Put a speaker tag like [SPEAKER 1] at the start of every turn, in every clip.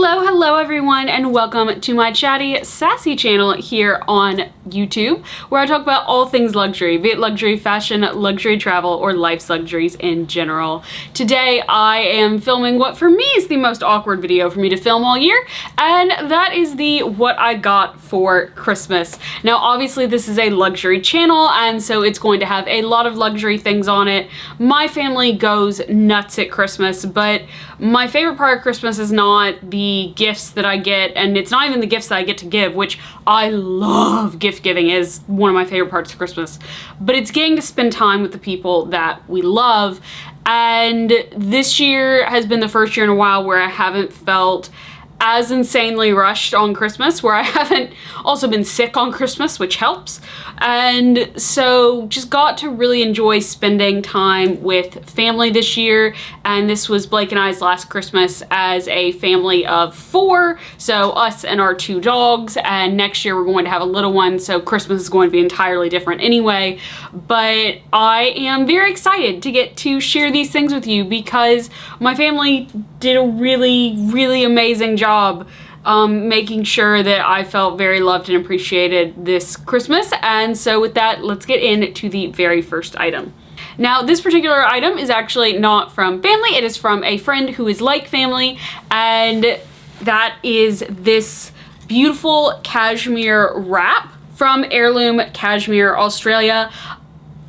[SPEAKER 1] Hello everyone, and welcome to my chatty, sassy channel here on YouTube, where I talk about all things luxury, be it luxury fashion, luxury travel, or life's luxuries in general. Today I am filming what for me is the most awkward video for me to film all year, and that is the what I got for Christmas. Now obviously this is a luxury channel, and so it's going to have a lot of luxury things on it. My family goes nuts at Christmas, but my favorite part of Christmas is not the gifts that I get, and it's not even the gifts that I get to give, which I love. Gift giving is one of my favorite parts of Christmas, but it's getting to spend time with the people that we love. And this year has been the first year in a while where I haven't felt as insanely rushed on Christmas, where I haven't also been sick on Christmas, which helps. And so just got to really enjoy spending time with family this year. And this was Blake and I's last Christmas as a family of 4. So us and our 2 dogs, and next year we're going to have a little one. So Christmas is going to be entirely different anyway. But I am very excited to get to share these things with you because my family did a really amazing job making sure that I felt very loved and appreciated this Christmas. And so with that, let's get into the very first item. Now, this particular item is actually not from family. It is from a friend who is like family, and that is this beautiful cashmere wrap from Heirloom Cashmere, Australia.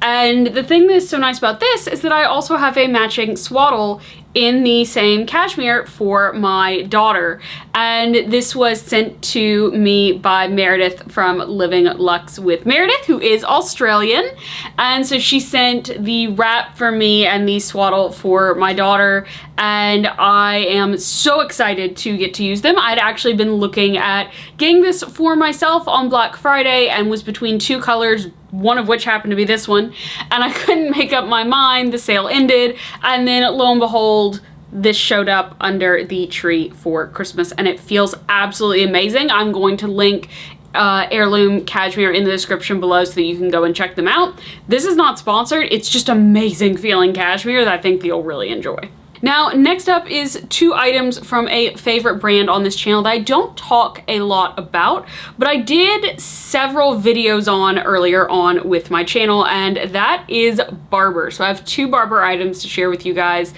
[SPEAKER 1] And the thing that's so nice about this is that I also have a matching swaddle in the same cashmere for my daughter. And this was sent to me by Meredith from Living Luxe with Meredith, who is Australian. And so she sent the wrap for me and the swaddle for my daughter. And I am so excited to get to use them. I'd actually been looking at getting this for myself on Black Friday and was between 2 colors, one of which happened to be this one, and I couldn't make up my mind. The sale ended, and then lo and behold, this showed up under the tree for Christmas, and it feels absolutely amazing. I'm going to link Heirloom Cashmere in the description below so that you can go and check them out. This is not sponsored. It's just amazing feeling cashmere that I think you'll really enjoy. Now, next up is 2 items from a favorite brand on this channel that I don't talk a lot about, but I did several videos on earlier on with my channel, and that is Barbour. So I have 2 Barbour items to share with you guys.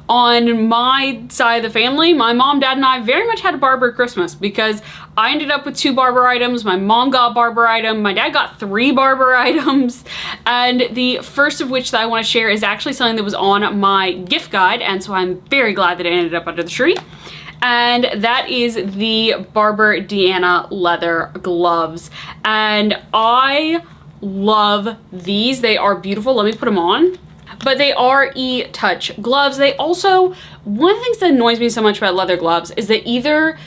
[SPEAKER 1] On my side of the family, my mom, dad, and I very much had a Barbour Christmas because I ended up with 2 Barbour items. My mom got a Barbour item. My dad got 3 Barbour items. And the first of which that I want to share is actually something that was on my gift guide. And so I'm very glad that it ended up under the tree. And that is the Barbour Deanna leather gloves. And I love these. They are beautiful. Let me put them on. But they are e-touch gloves. They also, one of the things that annoys me so much about leather gloves is that either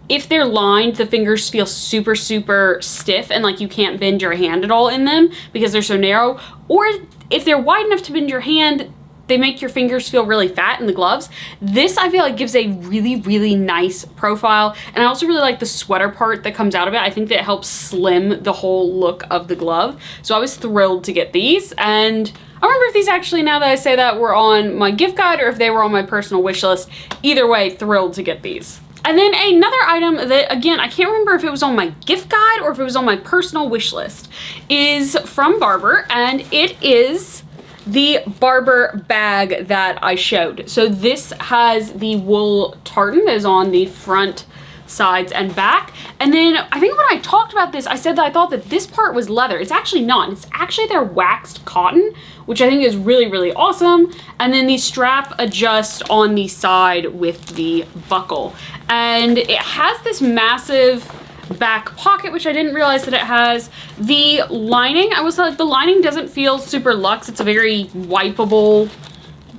[SPEAKER 1] if they're lined, the fingers feel super stiff and like you can't bend your hand at all in them because they're so narrow, or if they're wide enough to bend your hand, they make your fingers feel really fat in the gloves. This I feel like gives a really nice profile, and I also really like the sweater part that comes out of it. I think that it helps slim the whole look of the glove. So I was thrilled to get these, and I don't remember if these actually, now that I say that, were on my gift guide or if they were on my personal wish list. Either way, thrilled to get these. And then another item that, again, I can't remember if it was on my gift guide or if it was on my personal wish list, is from Barbour, and it is the Barbour bag that I showed. So this has the wool tartan that is on the front, sides, and back. And then I think when I talked about this, I said that I thought that this part was leather. It's actually not. It's actually their waxed cotton, which I think is really awesome. And then the strap adjusts on the side with the buckle. And it has this massive back pocket, which I didn't realize that it has. The lining, I was like, the lining doesn't feel super luxe. It's a very wipeable,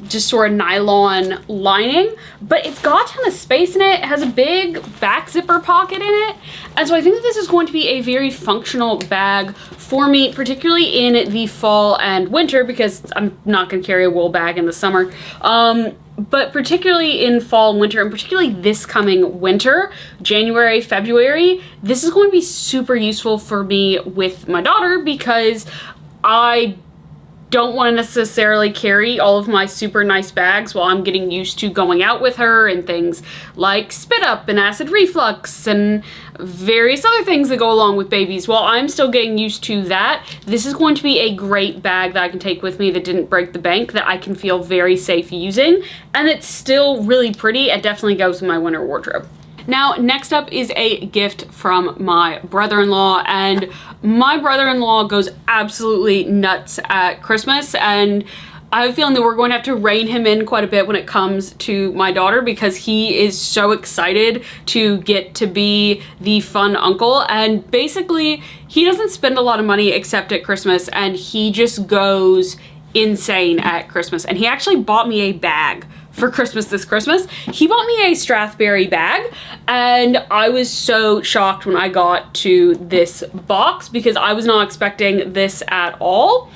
[SPEAKER 1] just sort of nylon lining, but it's got a ton of space in it. It has a big back zipper pocket in it. And so I think that this is going to be a very functional bag for me, particularly in the fall and winter, because I'm not going to carry a wool bag in the summer. But particularly in fall and winter, and particularly this coming winter, January, February, this is going to be super useful for me with my daughter because I don't want to necessarily carry all of my super nice bags while I'm getting used to going out with her, and things like spit up and acid reflux and various other things that go along with babies. While I'm still getting used to that, this is going to be a great bag that I can take with me that didn't break the bank, that I can feel very safe using, and it's still really pretty. It definitely goes in my winter wardrobe. Now, next up is a gift from my brother-in-law, and my brother-in-law goes absolutely nuts at Christmas, and I have a feeling that we're going to have to rein him in quite a bit when it comes to my daughter, because he is so excited to get to be the fun uncle. And basically, he doesn't spend a lot of money except at Christmas, and he just goes insane at Christmas. And he actually bought me a bag for Christmas this Christmas. He bought me a Strathberry bag, and I was so shocked when I got to this box because I was not expecting this at all.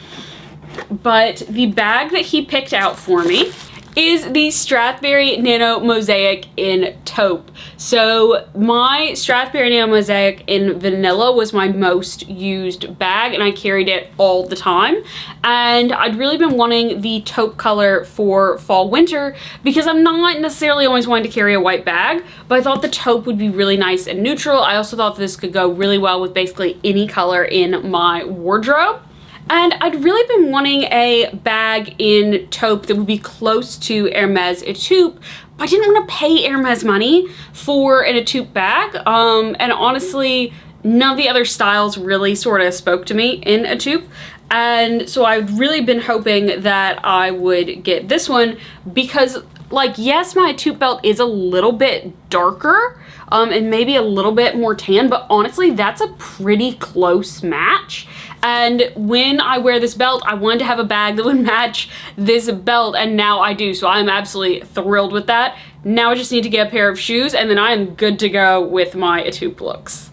[SPEAKER 1] But the bag that he picked out for me is the Strathberry Nano Mosaic in taupe. So my Strathberry Nano Mosaic in vanilla was my most used bag, and I carried it all the time. And I'd really been wanting the taupe color for fall winter because I'm not necessarily always wanting to carry a white bag, but I thought the taupe would be really nice and neutral. I also thought this could go really well with basically any color in my wardrobe. And I'd really been wanting a bag in taupe that would be close to Hermes Etoupe, but I didn't want to pay Hermes money for an Etoupe bag. And honestly, none of the other styles really sort of spoke to me in Etoupe. And so I've really been hoping that I would get this one because, like, yes, my Etoupe belt is a little bit darker, and maybe a little bit more tan, but honestly, that's a pretty close match. And when I wear this belt, I wanted to have a bag that would match this belt, and now I do. So I'm absolutely thrilled with that. Now I just need to get a pair of shoes, and then I am good to go with my Etoupe looks.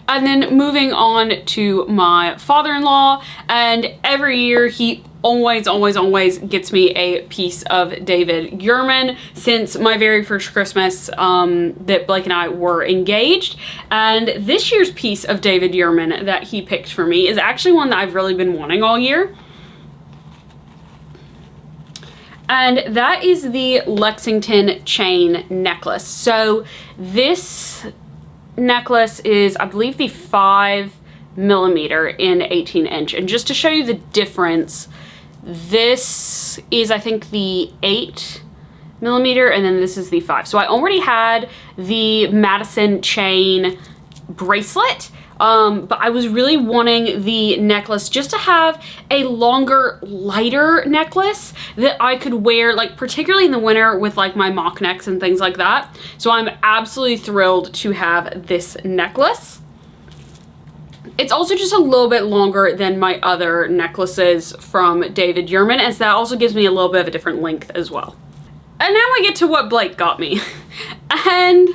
[SPEAKER 1] And then moving on to my father-in-law, and every year he always gets me a piece of David Yurman since my very first Christmas that Blake and I were engaged. And this year's piece of David Yurman that he picked for me is actually one that I've really been wanting all year. And that is the Lexington chain necklace. So this necklace is, I believe, the 5mm in 18-inch. And just to show you the difference, this is, I think, the 8mm, and then this is the 5. So I already had the Madison chain bracelet, but I was really wanting the necklace just to have a longer, lighter necklace that I could wear, like, particularly in the winter with, like, my mock necks and things like that. So I'm absolutely thrilled to have this necklace. It's also just a little bit longer than my other necklaces from David Yurman, as that also gives me a little bit of a different length as well. And now we get to what Blake got me. And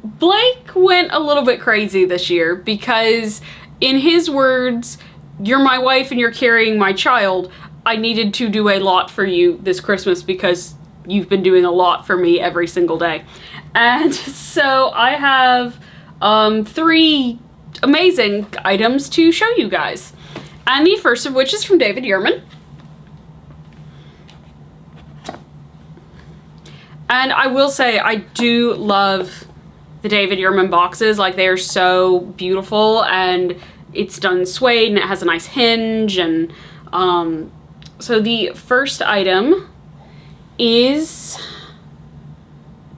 [SPEAKER 1] Blake went a little bit crazy this year because, in his words, "You're my wife and you're carrying my child. I needed to do a lot for you this Christmas because you've been doing a lot for me every single day." And so I have 3 amazing items to show you guys. And the first of which is from David Yurman. And I will say, I do love the David Yurman boxes. Like, they are so beautiful, and it's done suede, and it has a nice hinge. And so the first item is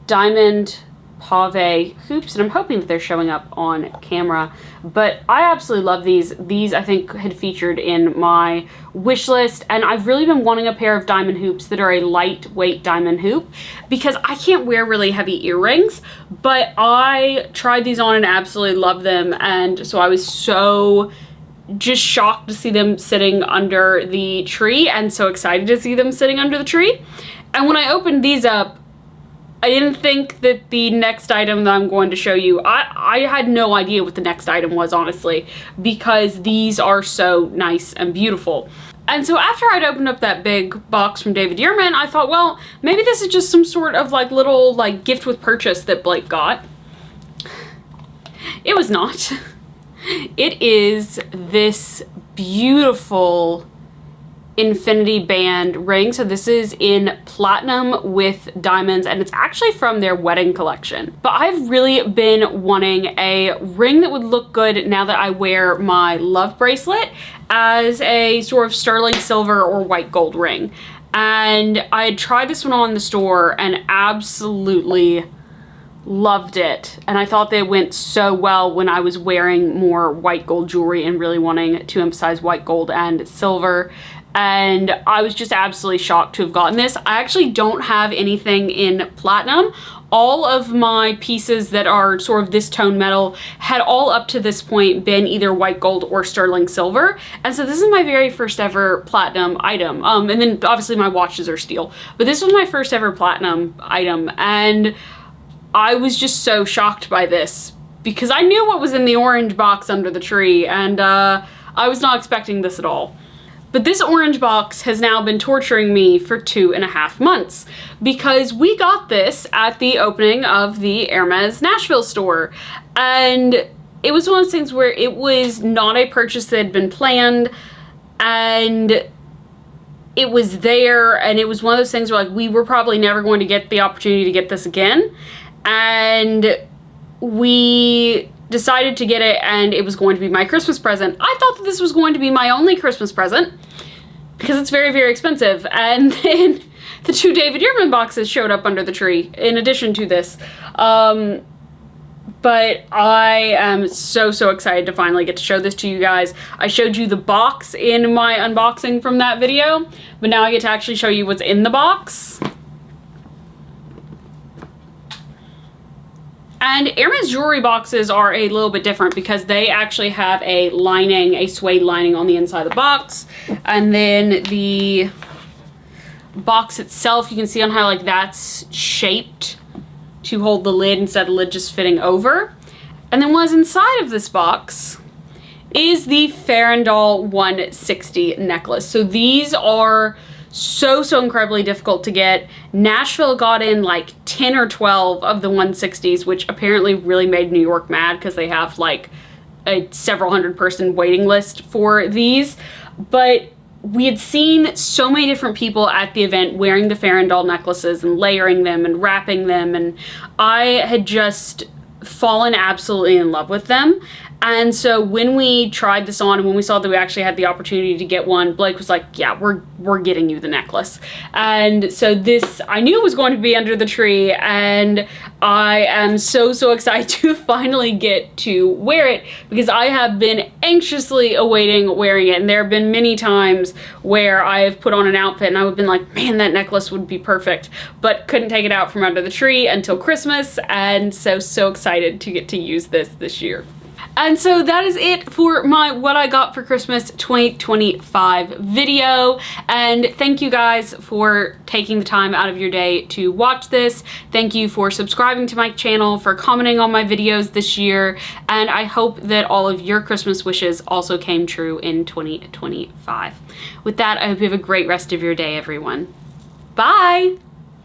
[SPEAKER 1] diamond pave hoops, and I'm hoping that they're showing up on camera, but I absolutely love these. These, I think, had featured in my wish list, and I've really been wanting a pair of diamond hoops that are a lightweight diamond hoop because I can't wear really heavy earrings, but I tried these on and absolutely loved them. And so I was so just shocked to see them sitting under the tree, and so excited to see them sitting under the tree. And when I opened these up, I didn't think that the next item that I'm going to show you, I had no idea what the next item was, honestly, because these are so nice and beautiful. And so after I'd opened up that big box from David Yurman, I thought, well, maybe this is just some sort of like little like gift with purchase that Blake got. It was not. It is this beautiful infinity band ring. So this is in platinum with diamonds, and it's actually from their wedding collection. But I've really been wanting a ring that would look good now that I wear my love bracelet as a sort of sterling silver or white gold ring. And I had tried this one on in the store and absolutely loved it. And I thought they went so well when I was wearing more white gold jewelry and really wanting to emphasize white gold and silver. And I was just absolutely shocked to have gotten this. I actually don't have anything in platinum. All of my pieces that are sort of this tone metal had all up to this point been either white gold or sterling silver. And so this is my very first ever platinum item. And then obviously my watches are steel, but this was my first ever platinum item. And I was just so shocked by this because I knew what was in the orange box under the tree, and I was not expecting this at all. But this orange box has now been torturing me for 2.5 months because we got this at the opening of the Hermes Nashville store. And it was one of those things where it was not a purchase that had been planned, and it was there, and it was one of those things where like we were probably never going to get the opportunity to get this again. And we decided to get it, and it was going to be my Christmas present. I thought that this was going to be my only Christmas present because it's very, very expensive. And then the 2 David Yurman boxes showed up under the tree in addition to this. But I am so, so excited to finally get to show this to you guys. I showed you the box in my unboxing from that video, but now I get to actually show you what's in the box. And Hermes jewelry boxes are a little bit different because they actually have a lining, a suede lining on the inside of the box. And then the box itself, you can see on how like that's shaped to hold the lid instead of the lid just fitting over. And then what's inside of this box is the Farandol 160 necklace. So these are so incredibly difficult to get. Nashville got in like 10 or 12 of the 160s, which apparently really made New York mad because they have like a several hundred person waiting list for these. But we had seen so many different people at the event wearing the Farandol necklaces and layering them and wrapping them, and I had just fallen absolutely in love with them. And so when we tried this on and when we saw that we actually had the opportunity to get one, Blake was like, yeah, we're getting you the necklace. And so this, I knew was going to be under the tree, and I am so excited to finally get to wear it because I have been anxiously awaiting wearing it. And there have been many times where I have put on an outfit and I would have been like, man, that necklace would be perfect, but couldn't take it out from under the tree until Christmas. And so excited to get to use this year. And so that is it for my what I got for Christmas 2025 video. And thank you guys for taking the time out of your day to watch this. Thank you for subscribing to my channel, for commenting on my videos this year. And I hope that all of your Christmas wishes also came true in 2025. With that, I hope you have a great rest of your day, everyone. Bye!